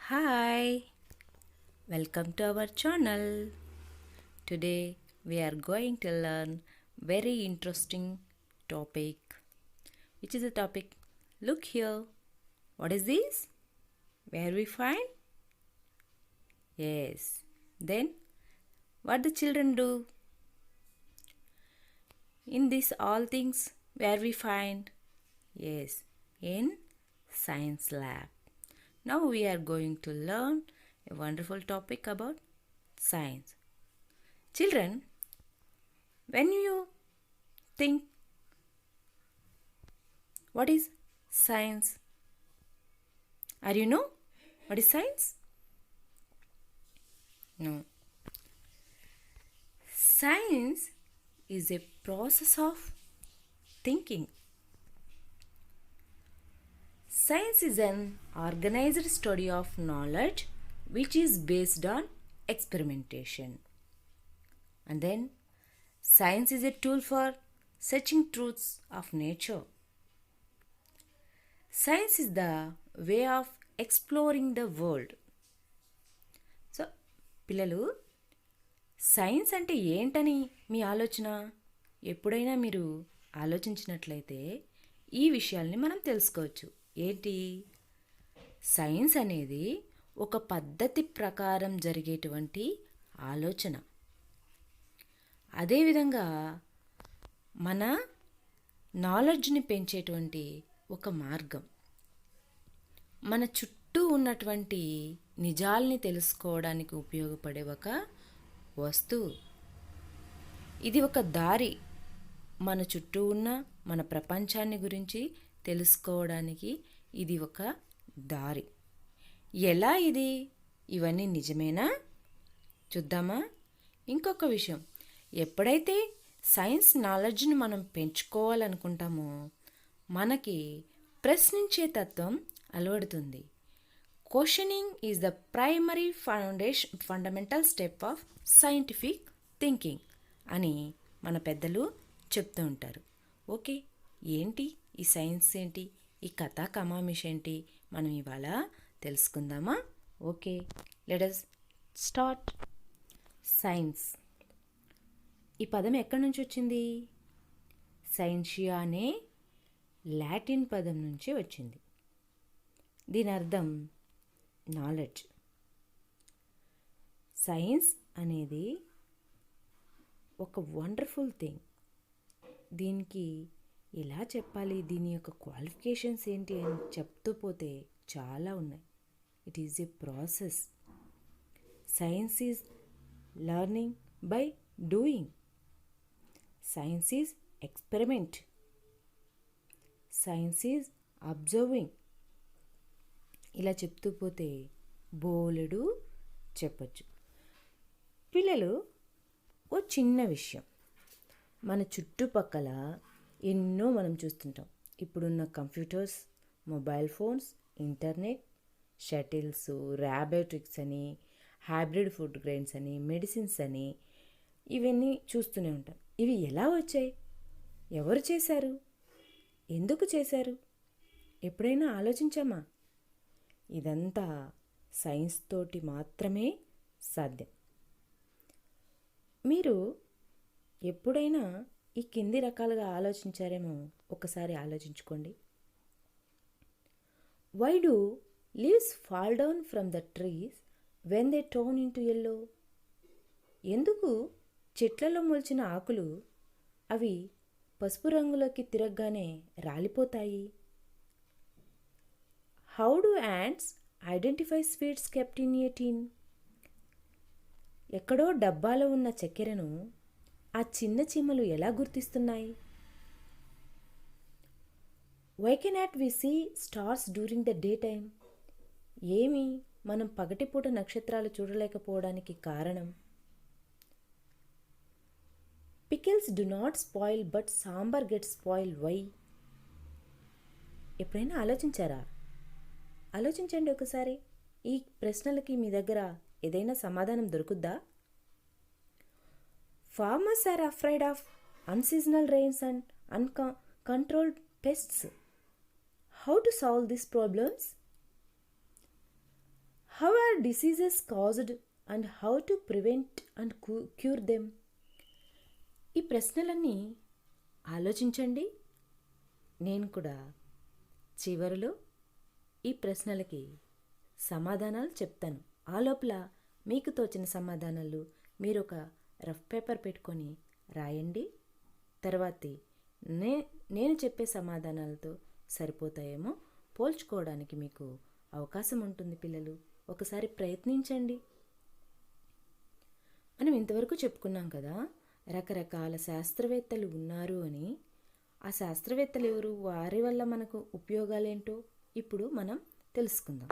Hi, welcome to our channel. Today we are going to learn very interesting topic. Which is the topic? Look here. What is this? Where we find? Yes. Then what the children do? In this all things where we find? Yes, in science lab. Now we are going to learn a wonderful topic about science. Children, when you think what is science? Are you know what is science? No. Science is a process of thinking. Science is an organized study of knowledge which is based on experimentation. And then science is a tool for searching truths of nature. Science is the way of exploring the world. So పిల్లలు science అంటే ఏంటని మీ ఆలోచన ఎప్పుడైనా మీరు ఆలోచించినట్లయితే ఈ విషయాల్ని మనం తెలుసుకోవచ్చు. ఏంటి? సైన్స్ అనేది ఒక పద్ధతి ప్రకారం జరిగేటువంటి ఆలోచన. అదేవిధంగా మన నాలెడ్జ్ని పెంచేటువంటి ఒక మార్గం. మన చుట్టూ ఉన్నటువంటి నిజాల్ని తెలుసుకోవడానికి ఉపయోగపడే ఒక వస్తువు. ఇది ఒక దారి. మన చుట్టూ ఉన్న మన ప్రపంచాన్ని గురించి తెలుసుకోవడానికి ఇది ఒక దారి. ఎలా ఇది? ఇవన్నీ నిజమేనా? చూద్దామా? ఇంకొక విషయం, ఎప్పుడైతే సైన్స్ నాలెడ్జ్ని మనం పెంచుకోవాలనుకుంటామో మనకి ప్రశ్నించే తత్వం అలవడుతుంది. Questioning is the primary fundamental step of scientific thinking అని మన పెద్దలు చెప్తూ ఉంటారు. ఓకే, ఏంటి ఈ సైన్స్ ఏంటి, ఈ కథా కమామిష్ ఏంటి, మనం ఇవాళ తెలుసుకుందామా? Okay, let us start. Science ఈ పదం ఎక్కడి నుంచి వచ్చింది? సైన్షియా అనే లాటిన్ పదం నుంచి వచ్చింది. దీని అర్థం నాలెడ్జ్. సైన్స్ అనేది ఒక వండర్ఫుల్ థింగ్. దీనికి ఎలా చెప్పాలి, దీని యొక్క క్వాలిఫికేషన్స్ ఏంటి అని చెప్తూ పోతే చాలా ఉన్నాయి. It is a process. Science is learning by doing. Science is experiment. Science is observing. ఇలా చెప్తూ పోతే బోలెడు చెప్పచ్చు. పిల్లలు, ఓ చిన్న విషయం, మన చుట్టుపక్కల ఎన్నో మనం చూస్తుంటాం. ఇప్పుడున్న computers, mobile phones, internet, shuttles, robotics అని, హైబ్రిడ్ ఫుడ్ గ్రెయిన్స్ అని, మెడిసిన్స్ అని, ఇవన్నీ చూస్తూనే ఉంటాం. ఇవి ఎలా వచ్చాయి? ఎవరు చేశారు? ఎందుకు చేశారు? ఎప్పుడైనా ఆలోచించామా? ఇదంతా సైన్స్ తోటి మాత్రమే సాధ్యం. మీరు ఎప్పుడైనా ఈ కింది రకాలుగా ఆలోచించారేమో ఒకసారి ఆలోచించుకోండి. Why do leaves fall down from the trees when they turn into yellow? ఎందుకు చెట్లలో మొలిచిన ఆకులు అవి పసుపు రంగులోకి తిరగగానే రాలిపోతాయి? How do ants identify sweets kept in a tin? ఎక్కడో డబ్బాలో ఉన్న చక్కెరను ఆ చిన్న చీమలు ఎలా గుర్తిస్తున్నాయి? Why cannot we see stars during the day time? ఏమి మనం పగటిపూట నక్షత్రాలు చూడలేకపోవడానికి కారణం? Pickles do not spoil but sambar get spoil why? ఎప్పుడైనా ఆలోచించారా? ఆలోచించండి ఒకసారి. ఈ ప్రశ్నలకి మీ దగ్గర ఏదైనా సమాధానం దొరుకుద్దా? Farmers are afraid of unseasonal rains and uncontrolled pests. How to solve these problems? Diseases caused and how to prevent and cure them? ఈ ప్రశ్నలన్నీ ఆలోచించండి. నేను కూడా చివరిలో ఈ ప్రశ్నలకి సమాధానాలు చెప్తాను. ఆ లోపల మీకు తోచిన సమాధానాలు మీరు ఒక రఫ్ పేపర్ పెట్టుకొని రాయండి. తర్వాతి నేను చెప్పే సమాధానాలతో సరిపోతాయేమో పోల్చుకోవడానికి మీకు అవకాశం ఉంటుంది. పిల్లలు ఒకసారి ప్రయత్నించండి. మనం ఇంతవరకు చెప్పుకున్నాం కదా, రకరకాల శాస్త్రవేత్తలు ఉన్నారు అని. ఆ శాస్త్రవేత్తలు ఎవరు, వారి వల్ల మనకు ఉపయోగాలేంటో ఇప్పుడు మనం తెలుసుకుందాం.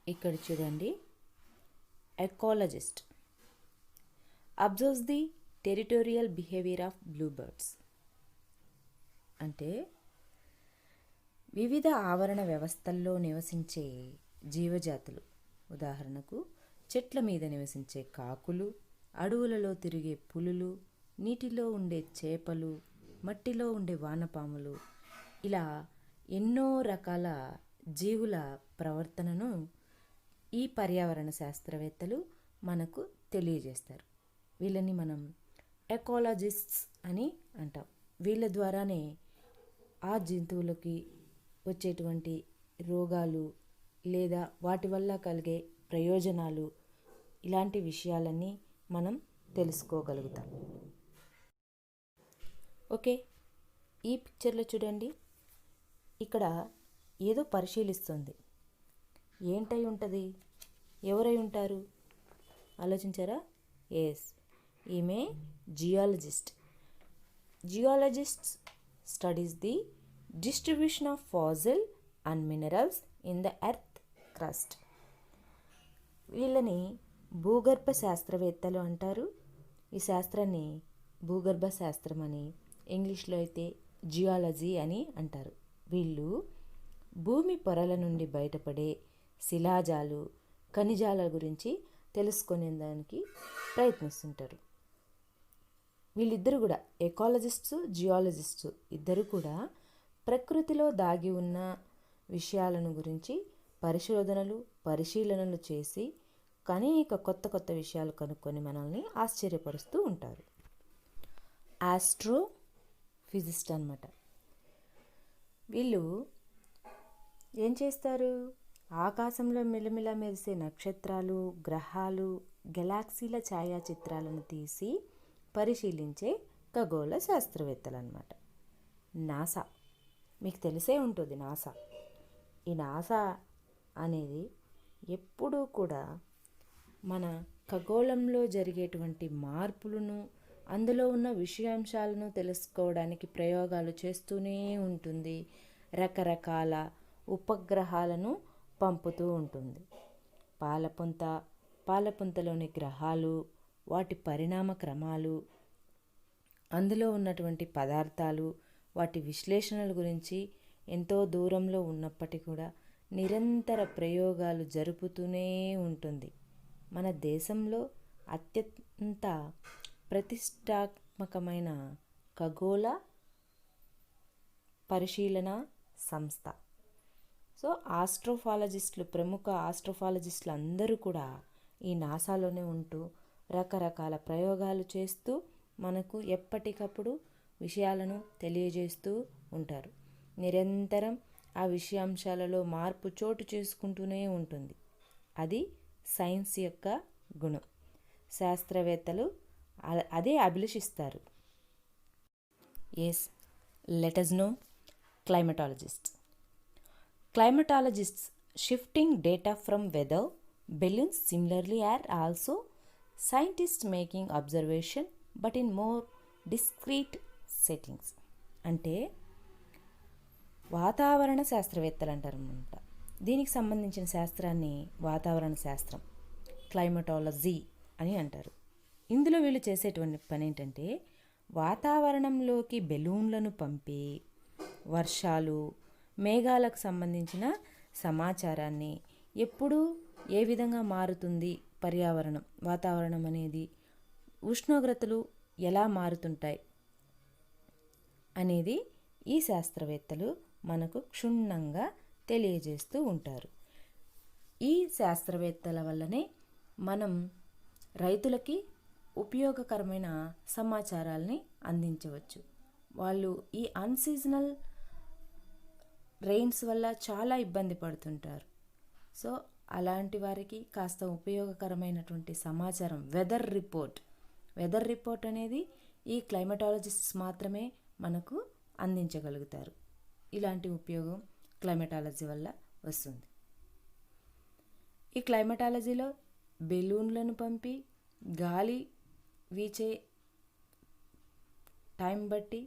ఇక్కడ చూడండి, ecologist observes the territorial behaviour of bluebirds. అంటే వివిధ ఆవరణ వ్యవస్థల్లో నివసించే జీవజాతులు, ఉదాహరణకు చెట్ల మీద నివసించే కాకులు, అడవులలో తిరిగే పులులు, నీటిలో ఉండే చేపలు, మట్టిలో ఉండే వానపాములు, ఇలా ఎన్నో రకాల జీవుల ప్రవర్తనను ఈ పర్యావరణ శాస్త్రవేత్తలు మనకు తెలియజేస్తారు. వీళ్ళని మనం ఎకాలజిస్ట్స్ అని అంటాం. వీళ్ళ ద్వారానే ఆ జంతువులకి వచ్చేటువంటి రోగాలు లేదా వాటి వల్ల కలిగే ప్రయోజనాలు, ఇలాంటి విషయాలన్నీ మనం తెలుసుకోగలుగుతాం. ఓకే, ఈ పిక్చర్లో చూడండి, ఇక్కడ ఏదో పరిశీలిస్తుంది. ఏంటై ఉంటుంది? ఎవరై ఉంటారు? ఆలోచించారా? ఎస్, ఈమె geologist. Geologists studies the distribution of fossil and minerals in the earth crust. వీళ్ళని భూగర్భ శాస్త్రవేత్తలు అంటారు. ఈ శాస్త్రాన్ని భూగర్భ శాస్త్రం అని, ఇంగ్లీష్లో అయితే జియాలజీ అని అంటారు. వీళ్ళు భూమి పొరల నుండి బయటపడే శిలాజాలు, ఖనిజాల గురించి తెలుసుకునేదానికి ప్రయత్నిస్తుంటారు. వీళ్ళిద్దరు కూడా, ఎకాలజిస్ట్స్, జియాలజిస్ట్స్ ఇద్దరు కూడా ప్రకృతిలో దాగి ఉన్న విషయాలను గురించి పరిశీలనలు చేసి అనేక కొత్త కొత్త విషయాలు కనుక్కొని మనల్ని ఆశ్చర్యపరుస్తూ ఉంటారు. ఆస్ట్రోఫిజిస్ట్ అన్నమాట. వీళ్ళు ఏం చేస్తారు? ఆకాశంలో మెలమెల మెరిసే నక్షత్రాలు, గ్రహాలు, గెలాక్సీల ఛాయాచిత్రాలను తీసి పరిశీలించే ఖగోళ శాస్త్రవేత్తలు అన్నమాట. నాసా మీకు తెలిసే ఉంటుంది. ఈ నాసా అనేది ఎప్పుడూ కూడా మన ఖగోళంలో జరిగేటువంటి మార్పులను, అందులో ఉన్న విషయాంశాలను తెలుసుకోవడానికి ప్రయోగాలు చేస్తూనే ఉంటుంది. రకరకాల ఉపగ్రహాలను పంపుతూ ఉంటుంది. పాలపుంతలోని గ్రహాలు, వాటి పరిణామ క్రమాలు, అందులో ఉన్నటువంటి పదార్థాలు, వాటి విశ్లేషణల గురించి ఎంతో దూరంలో ఉన్నప్పటికీ కూడా నిరంతర ప్రయోగాలు జరుపుతూనే ఉంటుంది. మన దేశంలో అత్యంత ప్రతిష్టాత్మకమైన ఖగోళ పరిశీలన సంస్థ. సో ప్రముఖ ఆస్ట్రోఫాలజిస్టులు అందరూ కూడా ఈ నాసాలోనే ఉంటూ రకరకాల ప్రయోగాలు చేస్తూ మనకు ఎప్పటికప్పుడు విషయాలను తెలియజేస్తూ ఉంటారు. నిరంతరం ఆ విషయాంశాలలో మార్పు చోటు చేసుకుంటూనే ఉంటుంది. అది సైన్స్ యొక్క గుణం. శాస్త్రవేత్తలు అదే అభిలషిస్తారు. Yes, let us know climatologists. Climatologists shifting data from weather balloons similarly are also scientists making observation but in more discrete settings. అంటే వాతావరణ శాస్త్రవేత్తలు అంటారన్నమాట. దీనికి సంబంధించిన శాస్త్రాన్ని వాతావరణ శాస్త్రం, క్లైమటాలజీ అని అంటారు. ఇందులో వీళ్ళు చేసేటువంటి పని ఏంటంటే వాతావరణంలోకి బెలూన్లను పంపి వర్షాలు, మేఘాలకు సంబంధించిన సమాచారాన్ని, ఎప్పుడు ఏ విధంగా మారుతుంది వాతావరణం అనేది, ఉష్ణోగ్రతలు ఎలా మారుతుంటాయి అనేది ఈ శాస్త్రవేత్తలు మనకు క్షుణ్ణంగా తెలియజేస్తూ ఉంటారు. ఈ శాస్త్రవేత్తల వల్లనే మనం రైతులకి ఉపయోగకరమైన సమాచారాల్ని అందించవచ్చు. వాళ్ళు ఈ అన్సీజనల్ రెయిన్స్ వల్ల చాలా ఇబ్బంది పడుతుంటారు. సో అలాంటి వారికి కాస్త ఉపయోగకరమైనటువంటి సమాచారం వెదర్ రిపోర్ట్ అనేది ఈ క్లైమటాలజిస్ట్స్ మాత్రమే మనకు అందించగలుగుతారు. ఇలాంటి ఉపయోగం క్లైమటాలజీ వల్ల వస్తుంది. ఈ క్లైమటాలజీలో బెలూన్లను పంపి గాలి వీచే టైం బట్టి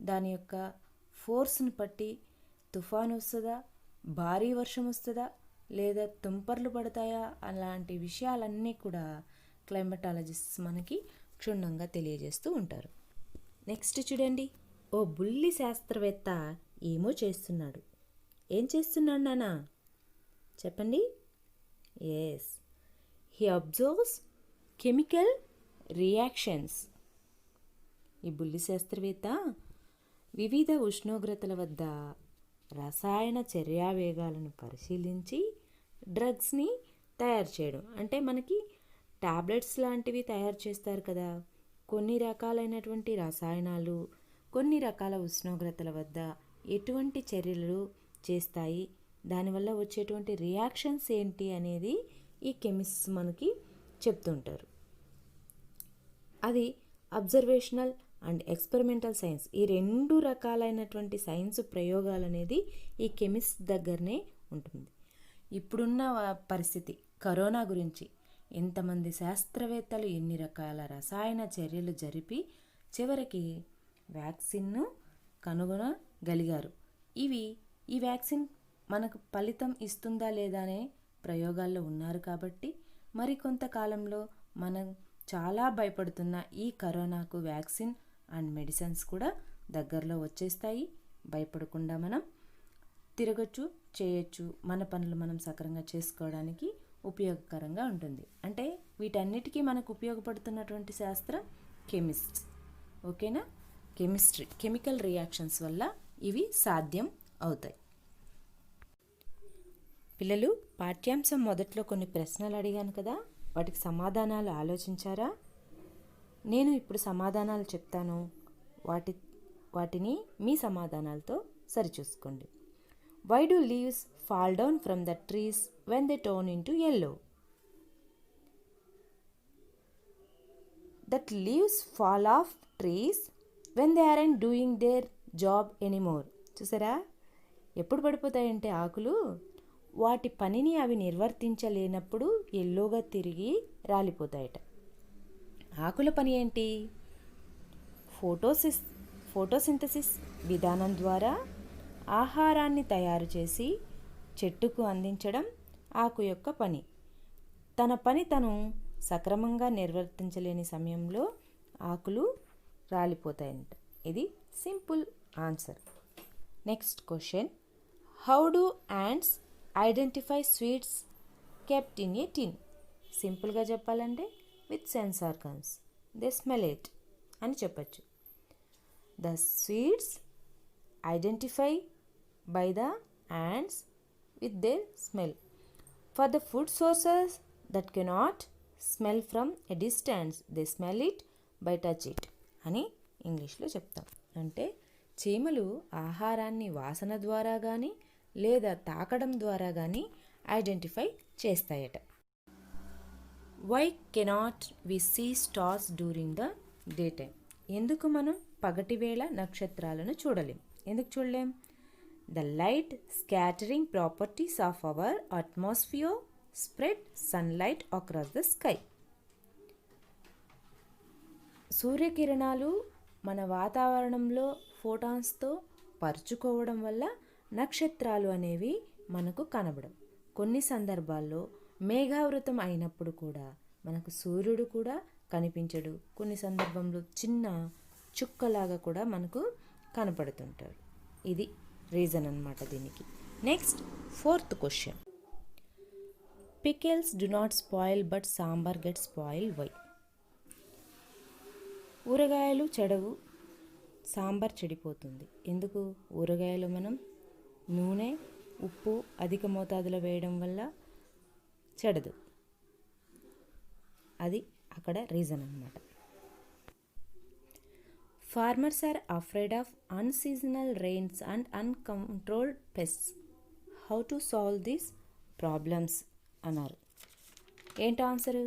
దాని యొక్క ఫోర్స్ని బట్టి తుఫాను వస్తుందా, భారీ వర్షం వస్తుందా, లేదా తుంపర్లు పడతాయా, అలాంటి విషయాలన్నీ కూడా క్లైమటాలజిస్ట్స్ మనకి క్షుణ్ణంగా తెలియజేస్తూ ఉంటారు. నెక్స్ట్ చూడండి, ఓ బుల్లి శాస్త్రవేత్త ఏమో చేస్తున్నాడు. ఏం చేస్తున్నాడు నాన్న చెప్పండి? Yes, he observes chemical reactions. ఈ బుల్లి శాస్త్రవేత్త వివిధ ఉష్ణోగ్రతల వద్ద రసాయన చర్యావేగాలను పరిశీలించి డ్రగ్స్ని తయారు చేయడం. అంటే మనకి టాబ్లెట్స్ లాంటివి తయారు చేస్తారు కదా, కొన్ని రకాలైనటువంటి రసాయనాలు కొన్ని రకాల ఉష్ణోగ్రతల వద్ద ఎటువంటి చర్యలు చేస్తాయి, దానివల్ల వచ్చేటువంటి రియాక్షన్స్ ఏంటి అనేది ఈ కెమిస్ట్స్ మనకి చెప్తుంటారు. అది అబ్జర్వేషనల్ అండ్ ఎక్స్పెరిమెంటల్ సైన్స్, ఈ రెండు రకాలైనటువంటి సైన్స్ ప్రయోగాలు అనేది ఈ కెమిస్ట్ దగ్గరనే ఉంటుంది. ఇప్పుడున్న పరిస్థితి కరోనా గురించి ఎంతమంది శాస్త్రవేత్తలు ఎన్ని రకాల రసాయన చర్యలు జరిపి చివరికి వ్యాక్సిన్ను కనుగొనగలిగారు. ఈ వ్యాక్సిన్ మనకు ఫలితం ఇస్తుందా లేదా అనే ప్రయోగాల్లో ఉన్నారు. కాబట్టి మరికొంతకాలంలో మనం చాలా భయపడుతున్న ఈ కరోనాకు వ్యాక్సిన్ అండ్ మెడిసిన్స్ కూడా దగ్గరలో వచ్చేస్తాయి. భయపడకుండా మనం తిరగచ్చు, చేయొచ్చు, మన పనులు మనం సక్రమంగా చేసుకోవడానికి ఉపయోగకరంగా ఉంటుంది. అంటే వీటన్నిటికీ మనకు ఉపయోగపడుతున్నటువంటి శాస్త్రం కెమిస్ట్స్. ఓకేనా? కెమికల్ రియాక్షన్స్ వల్ల ఇవి సాధ్యం అవుతాయి. పిల్లలు, పాఠ్యాంశం మొదట్లో కొన్ని ప్రశ్నలు అడిగాను కదా, వాటికి సమాధానాలు ఆలోచించారా? నేను ఇప్పుడు సమాధానాలు చెప్తాను, వాటిని మీ సమాధానాలతో సరిచూసుకోండి. Why do leaves fall down from the trees when they turn into yellow? That leaves fall off trees when they aren't doing their job anymore. చూసారా, ఎప్పుడు పడిపోతాయంటే ఆకులు వాటి పనిని అవి నిర్వర్తించలేనప్పుడు ఎల్లోగా తిరిగి రాలిపోతాయట. ఆకుల పని ఏంటి? ఫోటోసింథసిస్ విధానం ద్వారా ఆహారాన్ని తయారు చేసి చెట్టుకు అందించడం ఆకు యొక్క పని. తన పని తను సక్రమంగా నిర్వర్తించలేని సమయంలో ఆకులు రాలిపోతాయంట. ఇది simple answer. Next question, how do ants identify sweets kept in a tin? సింపుల్గా చెప్పాలంటే with sense organs they smell it అని చెప్పచ్చు. The sweets identify by the ants with their smell. For the food sources that cannot smell from a distance, they smell it by touch it అని ఇంగ్లీష్లో చెప్తాం. అంటే చీమలు ఆహారాన్ని వాసన ద్వారా కానీ లేదా తాకడం ద్వారా కానీ ఐడెంటిఫై చేస్తాయట. Why cannot we see stars during the day time? ఎందుకు మనం పగటి వేళ నక్షత్రాలను చూడలేం? ఎందుకు చూడలేం? The light scattering properties of our atmosphere spread sunlight across the sky. సూర్యకిరణాలు మన వాతావరణంలో ఫోటాన్స్తో పరుచుకోవడం వల్ల నక్షత్రాలు అనేవి మనకు కనబడవు. కొన్ని సందర్భాల్లో మేఘావృతం అయినప్పుడు కూడా మనకు సూర్యుడు కూడా కనిపించడు. కొన్ని సందర్భంలో చిన్న చుక్కలాగా కూడా మనకు కనపడుతుంటాడు. ఇది రీజన్ అన్నమాట దీనికి. Next, fourth question, pickles do not spoil but sambar get spoil why? ఊరగాయలు చెడవు, సాంబార్ చెడిపోతుంది. ఎందుకు? ఊరగాయలు మనం నూనె, ఉప్పు అధిక మోతాదులో వేయడం వల్ల చెడదు. అది అక్కడ రీజన్ అన్నమాట. Farmers are afraid of unseasonal rains and uncontrolled pests. How to solve these problems అన్నారు. ఏంటి answer?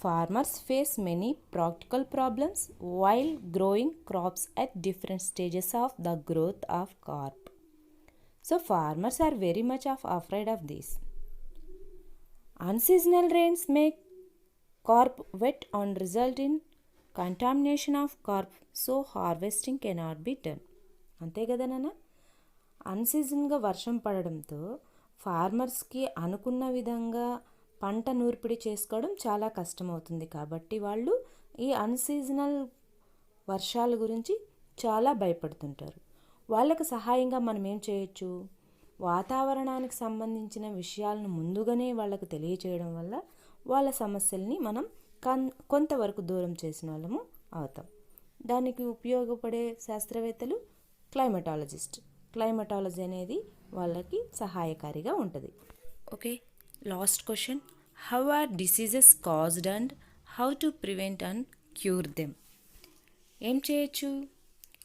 Farmers face many practical problems while growing crops at different stages of the growth of crop. So farmers are very much afraid of this. Unseasonal rains make crop wet and result in contamination of crop, so harvesting cannot be done. అంతే కదా నాన్న? అన్సీజన్గా వర్షం పడడంతో ఫార్మర్స్కి అనుకున్న విధంగా పంట నూర్పిడి చేసుకోవడం చాలా కష్టమవుతుంది. కాబట్టి వాళ్ళు ఈ అన్సీజనల్ వర్షాల గురించి చాలా భయపడుతుంటారు. వాళ్ళకు సహాయంగా మనం ఏం చేయొచ్చు? వాతావరణానికి సంబంధించిన విషయాలను ముందుగానే వాళ్ళకు తెలియచేయడం వల్ల వాళ్ళ సమస్యల్ని మనం కొంతవరకు దూరం చేసిన వాళ్ళము అవుతాం. దానికి ఉపయోగపడే శాస్త్రవేత్తలు క్లైమటాలజీ అనేది వాళ్ళకి సహాయకారిగా ఉంటుంది. Okay, last question. How are diseases caused and how to prevent and cure them? ఏం చేయొచ్చు?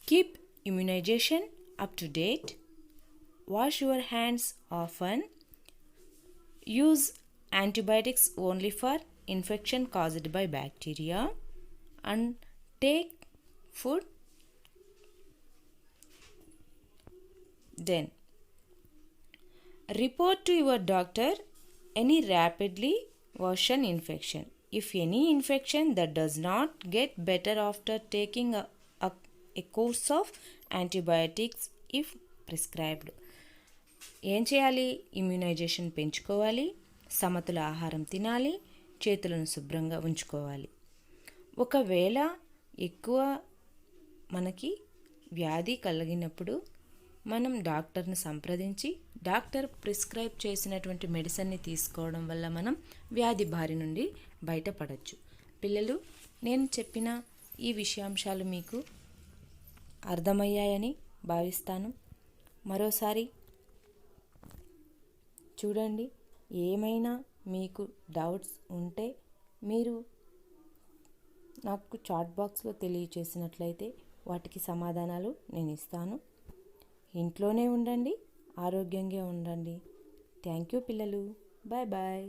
Keep immunization up to date, wash your hands often, use antibiotics only for infection caused by bacteria, and take food. Then report to your doctor any rapidly worsen infection. If any infection that does not get better after taking a course of antibiotics if prescribed. ఏం చేయాలి? Immunisation పెంచుకోవాలి, సమతుల ఆహారం తినాలి, చేతులను శుభ్రంగా ఉంచుకోవాలి. ఒకవేళ ఎక్కువ మనకి వ్యాధి కలిగినప్పుడు మనం డాక్టర్ని సంప్రదించి డాక్టర్ ప్రిస్క్రైబ్ చేసినటువంటి మెడిసిన్ని తీసుకోవడం వల్ల మనం వ్యాధి బారి నుండి బయటపడవచ్చు. పిల్లలు, నేను చెప్పిన ఈ విషయాంశాలు మీకు అర్థమయ్యాయని భావిస్తాను. మరోసారి చూడండి. ఏమైనా మీకు డౌట్స్ ఉంటే మీరు నాకు చాట్ బాక్స్లో తెలియచేసినట్లయితే వాటికి సమాధానాలు నేను ఇస్తాను. ఇంట్లోనే ఉండండి, ఆరోగ్యంగా ఉండండి. థ్యాంక్ యూ పిల్లలు. Bye bye.